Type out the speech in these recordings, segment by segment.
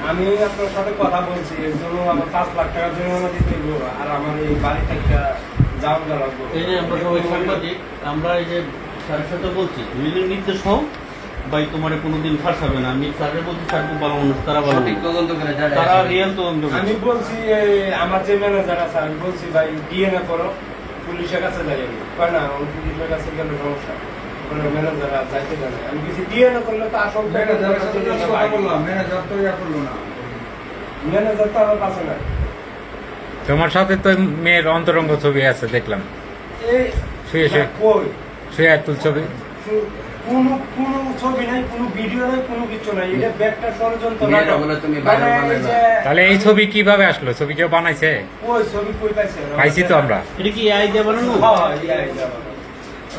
আমি আপনার সাথে কথা বলছি, এর জন্য আমার 5 লাখ টাকা জরিমানা দিতে হইব, আর আমার এই বাড়ি থেকে যাওয়া লাগবে। এই যে আমরা সবাই সাংবাদিক, আমরা এই যে স্যারের সাথে বলছি তুমি যদি নির্দেশ হও ভাই তোমার কোনোদিন ফাঁসাবে না। আমি স্যারের বলছি স্যার খুব ভালো মানুষ, তারা ভালো তদন্ত করে তারা রিয়েল তদন্ত করে। আমি বলছি আমার যে ম্যানেজার আছে, আমি বলছি ভাই ডিএনএ করো, পুলিশের কাছে যাই। আমি কয় না, ওই পুলিশের কাছে গেলে সমস্যা, ম্যানেজার যাইতে জানে। আমি কিছু ডিএনএ করলে তো আসল ম্যানেজার তো ইয়া করলো না, ম্যানেজার তো আমার কাছে নাই। তোমার সাথে তো মেয়ের অন্তরঙ্গ ছবি আছে দেখলাম, এই শুয়ে শুয়ে কই শুয়ে তুল ছবি। কোনো কোনো ছবি নাই, কোনো ভিডিও নাই, কোনো কিছু নাই। এটা ব্যাগটা ষড়যন্ত্র না। মেয়েরা বলে তুমি ভাইরাল মানে এই বানাইবা। যে- তাহলে এই ছবি কিভাবে আসলো? ছবি কেউ বানাইছে? ওই ছবি কই পাইছে? পাইছি তো আমরা। এটা কি এআই দিয়ে বানানো? হ্যাঁ, এই যাবা।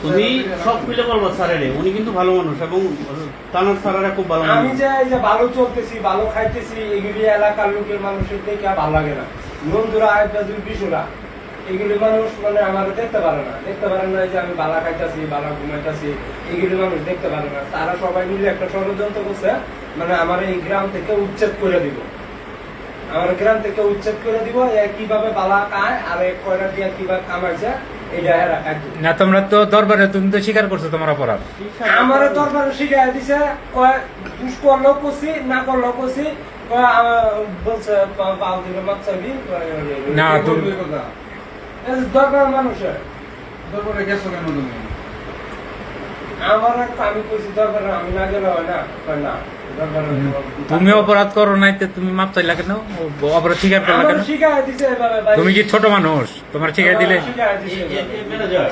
তুমি সব মিলে বলবা স্যারের, উনি কিন্তু ভালো মানুষ এবং তানার স্যারেরা খুব ভালো আমি মানুষ। যে এই যে ভালো চলতেছি, ভালো খাইতেছি, এগুলি এলাকার লোকের মানুষের দেখে আর ভালো লাগে না। বন্ধুরা আয়টা দুই বিশুরা এগুলি মানুষ মানে আমার দেখতে পারে না, দেখতে পারে না যে আমি বালা খাইতেছি, বালা ঘুমাইতেছি, এগুলি মানুষ দেখতে পারে না। তারা সবাই মিলে একটা ষড়যন্ত্র করছে, মানে আমার এই গ্রাম থেকে উচ্ছেদ করে দিব, আমার গ্রাম থেকে উচ্ছেদ করে দিব। কিভাবে বালা খায় আর এক কয়টা দিয়ে কিভাবে কামাইছে এটা এরা খাইছে। না, তোমরা তো দরবারে তুমি তো স্বীকার করছো তোমার অপরাধ। আমার দরবারে শিখাই দিছে, কয় দুষ করলেও করছি, না করলেও করছি, কয় বলছে পাল দিলে মাছ চাবি। না, তুমি বলবে কথা। দরকার মানুষের তারপরে গেছো কেন তুমি? আমার আমি কইছি দরকারে আমি না গেলে হয় না, কয় না দরকারে তুমি অপরাধ করো নাই, তো তুমি মাপ চাইলা কেন? অপরাধ স্বীকার করলা আমার কেন? শিখাই দিছে এভাবে ভাই। তুমি কি ছোট মানুষ? তোমার শিখাই দিলে? শিখাই দিছে। ম্যানেজার